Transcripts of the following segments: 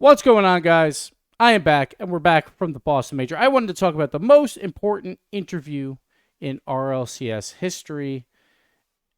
What's going on, guys? I am back, and we're back from the Boston Major. I wanted to talk about the most important interview in RLCS history.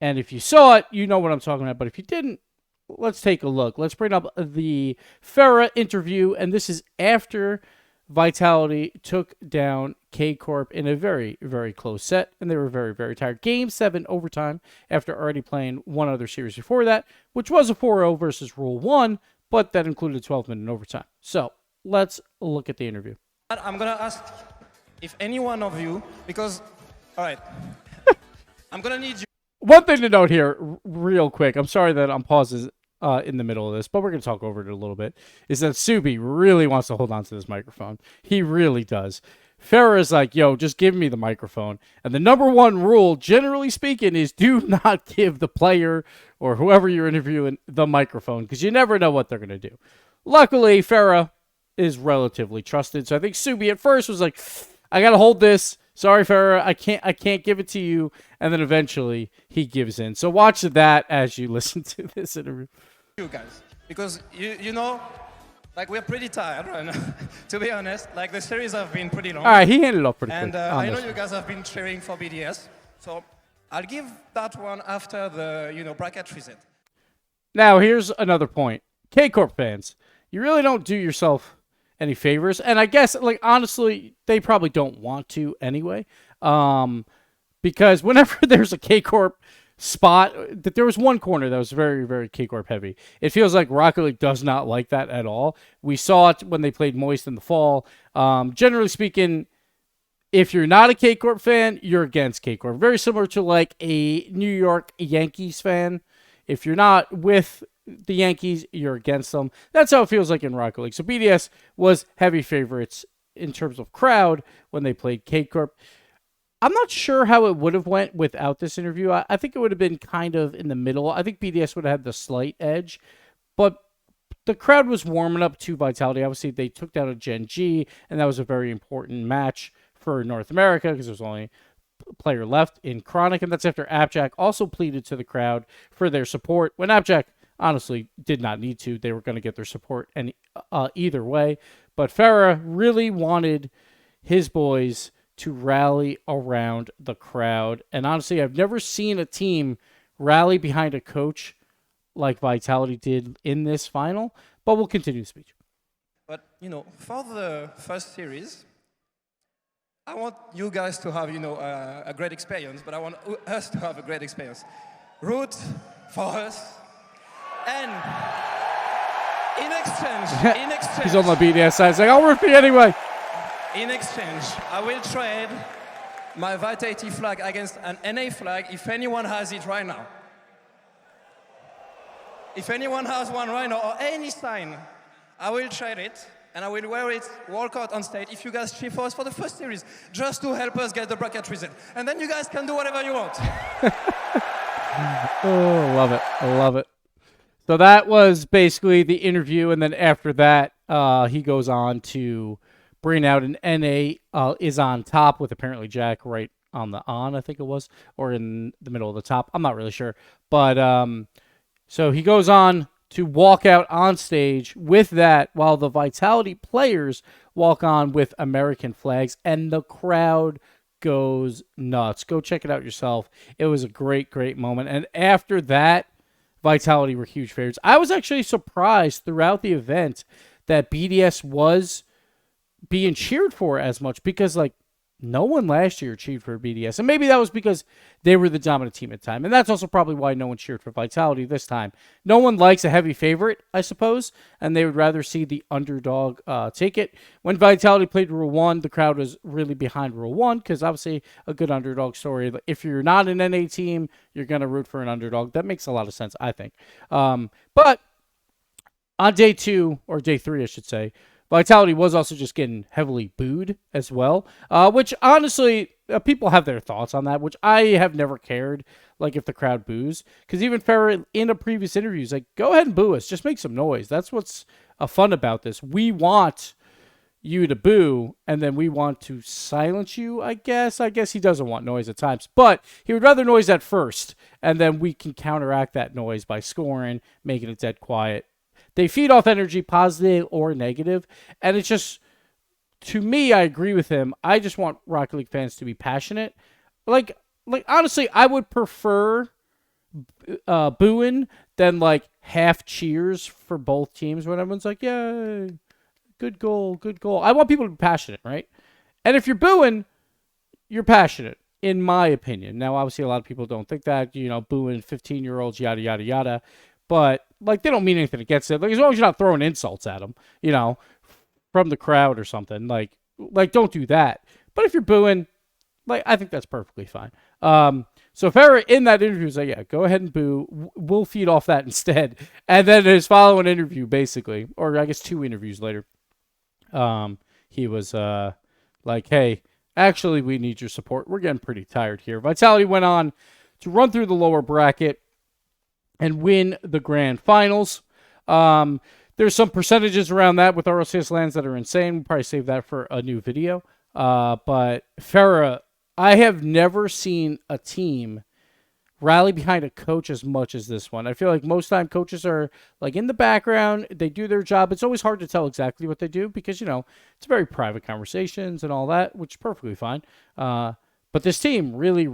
And if you saw it, you know what I'm talking about. But if you didn't, let's take a look. Let's bring up the Farah interview. And this is after Vitality took down K-Corp in a very, very close set. And they were very, very tired. Game 7 overtime after already playing one other series before that, which was a 4-0 versus Rule 1. But that included 12-minute overtime. So let's look at the interview. I'm going to ask if any one of you, because, all right, I'm going to need you. One thing to note here, real quick, I'm sorry that I'm pausing in the middle of this, but we're going to talk over it a little bit, is that Subi really wants to hold on to this microphone. He really does. Farah is like, yo, just give me the microphone. And the number one rule, generally speaking, is do not give the player or whoever you're interviewing the microphone, because you never know what they're going to do. Luckily, Farah is relatively trusted. So I think Subi at first was like, I got to hold this. Sorry, Farah, I can't give it to you. And then eventually he gives in. So watch that as you listen to this interview. You guys, because you know, like, we're pretty tired right now, to be honest. Like, the series have been pretty long. All right, he handed it off pretty quick. And I know you guys have been cheering for BDS. So I'll give that one after the, bracket reset. Now, here's another point. K-Corp fans, you really don't do yourself any favors. And I guess, like, honestly, they probably don't want to anyway. Because whenever there's a K-Corp spot, that there was one corner that was very, very K-Corp heavy. It feels like Rocket League does not like that at all. We saw it when they played Moist in the fall. Generally speaking, if you're not a K-Corp fan, you're against K-Corp. Very similar to like a New York Yankees fan. If you're not with the Yankees, you're against them. That's how it feels like in Rocket League. So BDS was heavy favorites in terms of crowd when they played K-Corp. I'm not sure how it would have went without this interview. I think it would have been kind of in the middle. I think BDS would have had the slight edge, but the crowd was warming up to Vitality. Obviously, they took down a Gen G, and that was a very important match for North America because there's only a player left in Chronic, and that's after Appjack also pleaded to the crowd for their support when Appjack honestly did not need to. They were going to get their support either way, but Farah really wanted his boys to rally around the crowd. And honestly, I've never seen a team rally behind a coach like Vitality did in this final, but we'll continue the speech. But, for the first series, I want you guys to have, a great experience, but I want us to have a great experience. Root for us. And in exchange, he's on the BDS side. He's like, I'll root for you anyway. In exchange, I will trade my Vitality flag against an NA flag if anyone has it right now. If anyone has one right now, or any sign, I will trade it, and I will wear it, walk out on stage if you guys cheer for us for the first series, just to help us get the bracket result. And then you guys can do whatever you want. Oh, love it. I love it. So that was basically the interview, and then after that, he goes on to bring out an NA is on top with apparently Jack right on the I think it was, or in the middle of the top. I'm not really sure. But so he goes on to walk out on stage with that while the Vitality players walk on with American flags, and the crowd goes nuts. Go check it out yourself. It was a great, great moment. And after that, Vitality were huge favorites. I was actually surprised throughout the event that BDS was being cheered for as much, because like no one last year cheered for BDS, and maybe that was because they were the dominant team at the time, and that's also probably why no one cheered for Vitality this time. No one likes a heavy favorite, I suppose, and they would rather see the underdog take it. When Vitality played Rule 1, the crowd was really behind Rule 1 because obviously a good underdog story. If you're not an NA team, you're going to root for an underdog. That makes a lot of sense, I think. But on day 2, or day 3 I should say, Vitality was also just getting heavily booed as well, which honestly, people have their thoughts on that, which I have never cared, like if the crowd boos. Because even Farah in a previous interview is like, go ahead and boo us. Just make some noise. That's what's fun about this. We want you to boo, and then we want to silence you, I guess. I guess he doesn't want noise at times, but he would rather noise at first, and then we can counteract that noise by scoring, making it dead quiet. they feed off energy, positive or negative, and it's just, to me, I agree with him. I just want Rocket League fans to be passionate. Like honestly, I would prefer booing than like half cheers for both teams when everyone's like, "Yay, good goal, good goal." I want people to be passionate, right? And if you're booing, you're passionate, in my opinion. Now, obviously, a lot of people don't think that, booing 15-year-olds, yada, yada, yada. But, like, they don't mean anything against it. Like, as long as you're not throwing insults at them, from the crowd or something. Like don't do that. But if you're booing, like, I think that's perfectly fine. So Farrah in that interview was like, yeah, go ahead and boo. We'll feed off that instead. And then his following interview, basically, or I guess 2 interviews later, he was like, hey, actually, we need your support. We're getting pretty tired here. Vitality went on to run through the lower bracket and win the grand finals. There's some percentages around that with RLCS lands that are insane. We'll probably save that for a new video. But Farrah, I have never seen a team rally behind a coach as much as this one. I feel like most time coaches are like in the background. They do their job. It's always hard to tell exactly what they do because, it's very private conversations and all that, which is perfectly fine. But this team really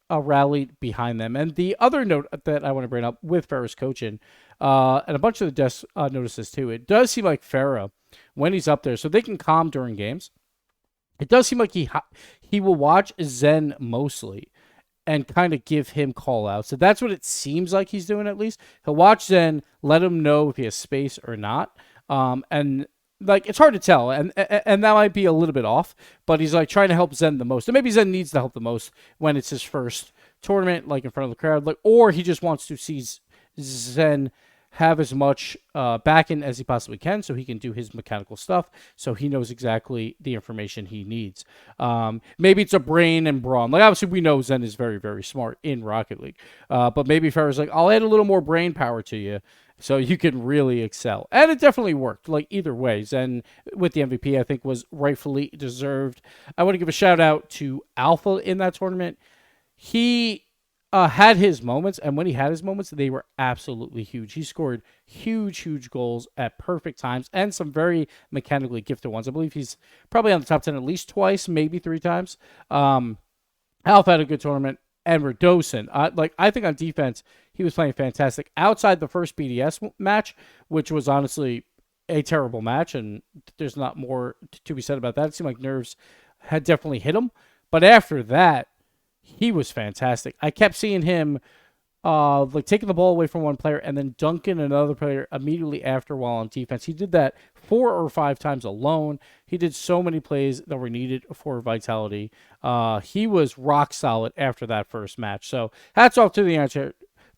rallied behind them. And the other note that I want to bring up with Farrah's coaching, and a bunch of the desk notices too, it does seem like Farrah, when he's up there, so they can calm during games, it does seem like he will watch Zen mostly and kind of give him call outs. So that's what it seems like he's doing, at least. He'll watch Zen, let him know if he has space or not. And like, it's hard to tell, and that might be a little bit off, but he's like trying to help Zen the most. And maybe Zen needs the help the most when it's his first tournament, like in front of the crowd, like, or he just wants to see Zen have as much back-end as he possibly can so he can do his mechanical stuff so he knows exactly the information he needs. Maybe it's a brain and brawn. Like, obviously, we know Zen is very, very smart in Rocket League. But maybe Farrah's like, I'll add a little more brain power to you so you can really excel. And it definitely worked. Like, either way, Zen with the MVP, I think, was rightfully deserved. I want to give a shout-out to Alpha in that tournament. He had his moments, and when he had his moments, they were absolutely huge. He scored huge goals at perfect times and some very mechanically gifted ones. I believe he's probably on the top 10 at least twice, maybe 3 times. Alpha had a good tournament. And Redosin, I think on defense, he was playing fantastic. Outside the first BDS match, which was honestly a terrible match, and there's not more to be said about that. It seemed like nerves had definitely hit him. But after that, he was fantastic. I kept seeing him taking the ball away from one player and then dunking another player immediately after while on defense. He did that 4 or 5 times alone. He did so many plays that were needed for Vitality. He was rock solid after that first match. So hats off to the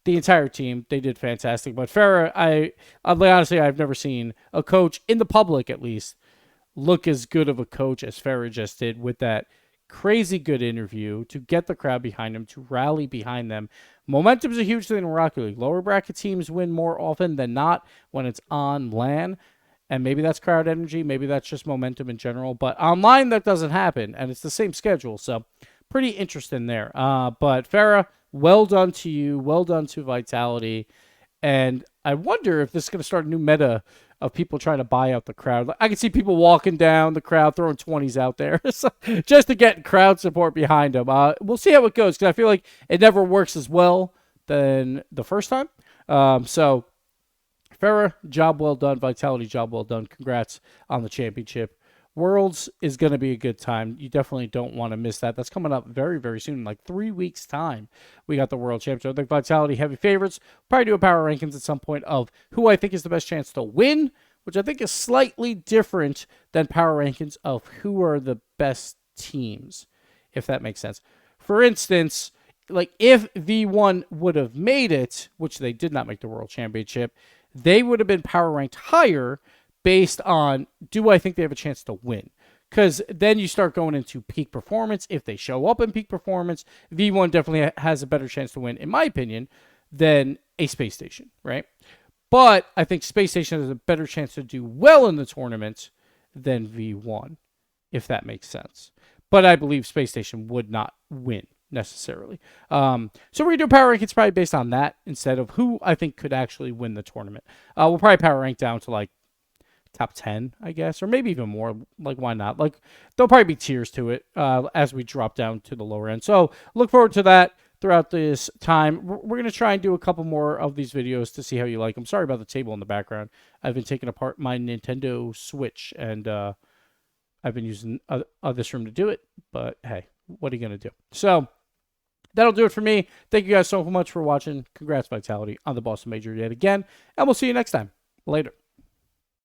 entire team. They did fantastic. But Farrah, honestly, I've never seen a coach, in the public at least, look as good of a coach as Farrah just did with that crazy good interview to get the crowd behind him, to rally behind them. Momentum is a huge thing in Rocket League. Lower bracket teams win more often than not when it's on LAN, and maybe that's crowd energy, maybe that's just momentum in general, but online that doesn't happen, and it's the same schedule, so pretty interesting there. But Farrah, well done to you, well done to Vitality, and I wonder if this is going to start a new meta of people trying to buy out the crowd. I can see people walking down the crowd, throwing 20s out there just to get crowd support behind them. We'll see how it goes because I feel like it never works as well than the first time. So, Farrah, job well done. Vitality, job well done. Congrats on the championship. Worlds is going to be a good time. You definitely don't want to miss that. That's coming up very, very soon, in like 3 weeks' time. We got the World Championship. I think Vitality heavy favorites. Probably do a power rankings at some point of who I think is the best chance to win, which I think is slightly different than power rankings of who are the best teams, if that makes sense. For instance, like if V1 would have made it, which they did not make the World Championship, they would have been power ranked higher based on, do I think they have a chance to win? Because then you start going into peak performance. If they show up in peak performance, V1 definitely has a better chance to win, in my opinion, than a Space Station, right? But I think Space Station has a better chance to do well in the tournament than V1, if that makes sense. But I believe Space Station would not win necessarily. So we're going to do a power rankings probably based on that instead of who I think could actually win the tournament. We'll probably power rank down to like top 10, I guess, or maybe even more. Like, why not? Like, there'll probably be tiers to it as we drop down to the lower end. So look forward to that throughout this time. We're going to try and do a couple more of these videos to see how you like them. Sorry about the table in the background. I've been taking apart my Nintendo Switch, and I've been using this room to do it. But hey, what are you going to do? So that'll do it for me. Thank you guys so much for watching. Congrats, Vitality, on the Boston Major yet again. And we'll see you next time. Later.